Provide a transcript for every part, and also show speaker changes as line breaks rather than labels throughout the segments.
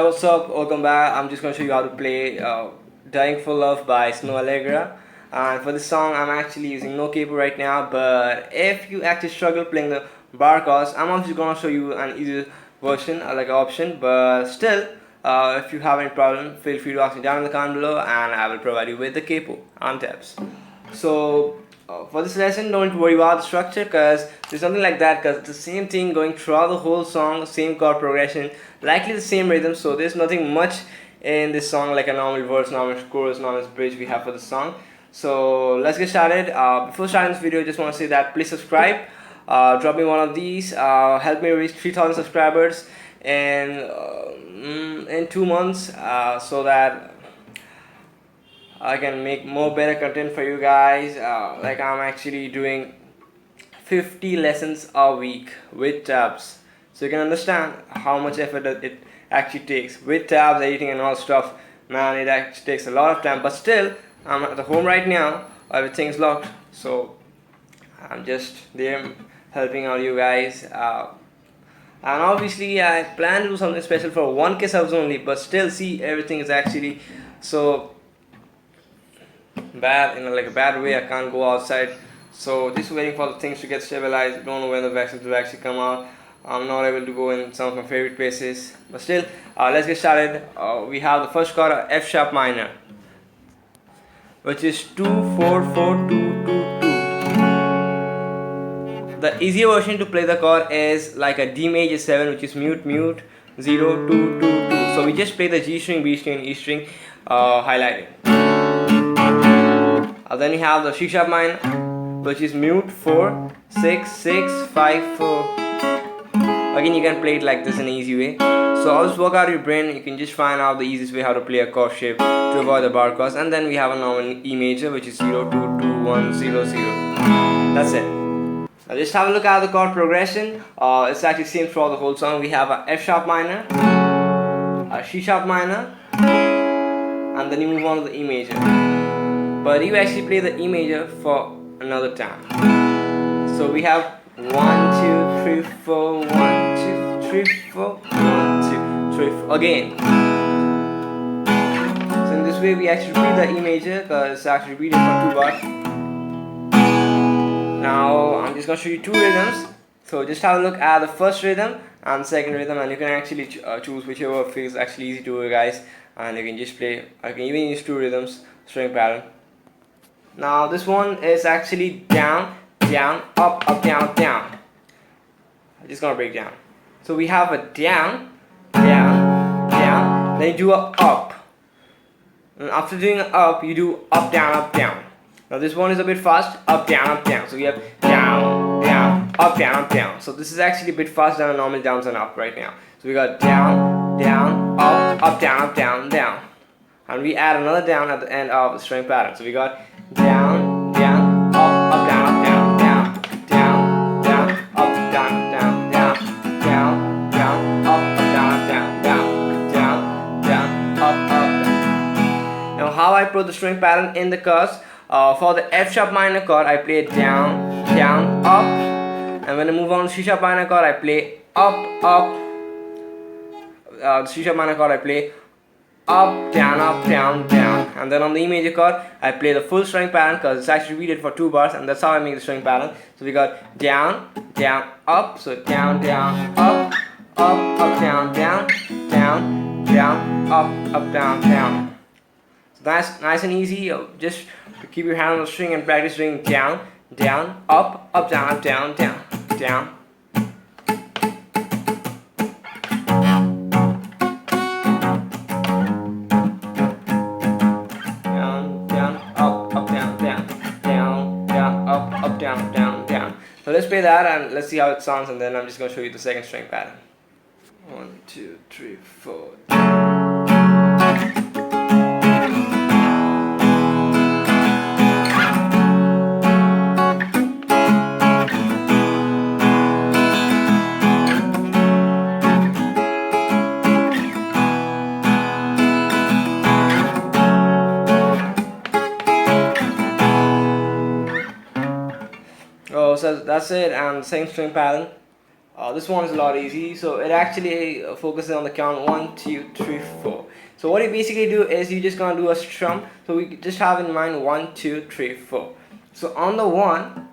Hi, what's up? Welcome back. I'm just going to show you how to play Dying for Love by Snoh Aalegra. And for this song, I'm actually using no capo right now. But if you actually struggle playing the bar chords, I'm actually going to show you an easier version, like an option. But still, if you have any problem, feel free to ask me down in the comment below, and I will provide you with the capo on tabs. So for this lesson, don't worry about the structure, because there's nothing like that, because it's the same thing going throughout the whole song, same chord progression, likely the same rhythm. So there's nothing much in this song like a normal verse, normal chorus, normal bridge we have for the song. So let's get started. Before starting this video, I just want to say that please subscribe, drop me one of these, help me reach 3,000 subscribers in 2 months, so that I can make more better content for you guys. Like I'm actually doing 50 lessons a week with tabs, so you can understand how much effort it actually takes with tabs, editing and all stuff. Man, it actually takes a lot of time, but still I'm at the home right now, everything's locked, so I'm just there helping out you guys. And obviously I plan to do something special for 1K subs only, but still, see, everything is actually so bad, like a bad way. I can't go outside, so just waiting for the things to get stabilized. Don't know when the vaccines will actually come out. I'm not able to go in some of my favorite places, but still, let's get started. We have the first chord, F sharp minor, which is 2 4 4 2 2 2. The easier version to play the chord is like a D major 7, which is mute mute 0 2 2 2. So we just play the G string, B string, E string, highlighted. Then you have the C sharp minor, which is mute 4 6 6 5 4. Again, you can play it like this in an easy way. So I'll just work out your brain. You can just find out the easiest way how to play a chord shape to avoid the bar chords. And then we have a normal E major, which is 0 2 2 1 0 0. That's it. Now just have a look at the chord progression. It's actually same throughout the whole song. We have a F sharp minor, a C sharp minor, and then you move on to the E major. But you actually play the E major for another time. So we have 1 2 3 4 1 2 3 4 1 2 3 4 again. So in this way we actually read the E major, because it's actually read it for 2 bars. Now I'm just going to show you 2 rhythms. So just have a look at the first rhythm and the second rhythm, and you can actually choose whichever feels actually easy to you guys, and you can just play. I can even use 2 rhythms string pattern. Now this one is actually down down up up down down. I'm just gonna break down. So we have a down down down, then you do a up, and after doing an up you do up down up down. Now this one is a bit fast, up down up down. So we have down down up down up down. So this is actually a bit faster than normal downs and up right now. So we got down down up down up down down, and we add another down at the end of the string pattern. So we got down down up down up down down down down up down down down down down up down down down down down up down. Now how I put the string pattern in the chords. For the F sharp minor chord, I play down, down, up, and when I move on to C sharp minor chord, I play up, up. The C sharp minor chord, I play up, down, down, and then on the E major chord, I play the full string pattern, because it's actually read it for 2 bars, and that's how I make the string pattern. So we got down, down, up, so down, down, up, up, down, down, down, down, up, down, down. So that's nice and easy. Just keep your hand on the string and practice doing down, down, up, down, down, down, down. Down, down, down. So let's play that and let's see how it sounds, and then I'm just going to show you the second string pattern. 1 2 3 4. So that's it, and same string pattern. This one is a lot easy. So it actually focuses on the count 1, 2, 3, 4. So what you basically do is you just gonna do a strum. So we just have in mind 1, 2, 3, 4. So on the 1,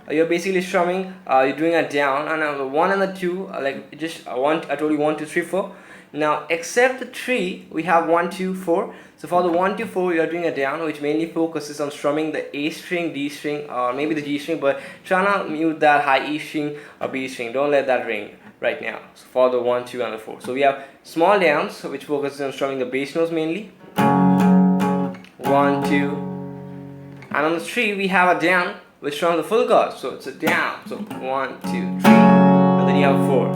you're basically strumming, you're doing a down, and on the 1 and the 2, like just one. I told you 1, 2, 3, 4. Now except the 3, we have 1, 2, 4. So for the 1, 2, 4, you're doing a down, which mainly focuses on strumming the A string, D string, or maybe the G string, but try not mute that high E string or B string. Don't let that ring right now. So for the 1, 2, and the 4. So we have small downs, which focuses on strumming the bass notes mainly. 1, 2, and on the 3 we have a down, which strums the full chord. So it's a down. So 1, 2, 3, and then you have 4.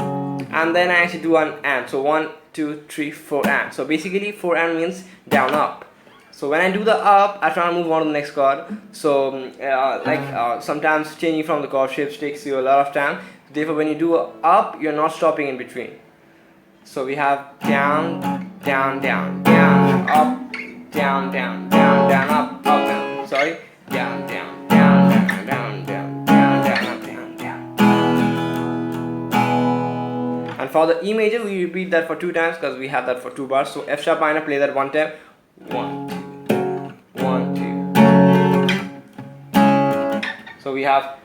And then I actually do an and. So 1, 2, 3, 4 and. So basically 4 and means down up. So when I do the up, I try to move on to the next chord. So sometimes changing from the chord shapes takes you a lot of time. Therefore when you do a up, you're not stopping in between. So we have down, down, down, down, up, down, down, down, down, up, down. Sorry, down, down, down, down, down, down, down, down, up, down, down. And for the E major, we repeat that for 2 times because we have that for 2 bars. So F sharp minor, play that 1 time. 1, 2, 1, 2. So we have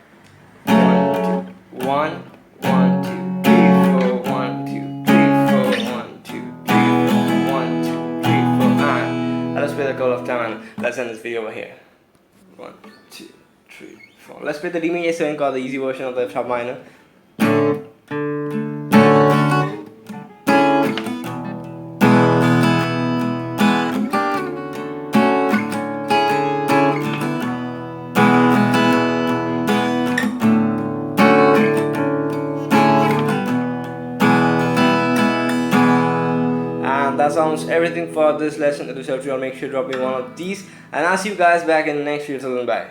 1, 2, 1, 1, 2, 3, 4, 1, 2, 3, 4, 1, 2, 3, 4, 1, 2, 3, 4, and let us play the call of time, and let's end this video over here. 1, 2, 3, 4. Let's play the D major 7 chord, the easy version of the F sharp minor. And that's almost everything for this lesson. If this helped you, I'll make sure to drop me one of these, and I'll see you guys back in the next video. Till then, bye.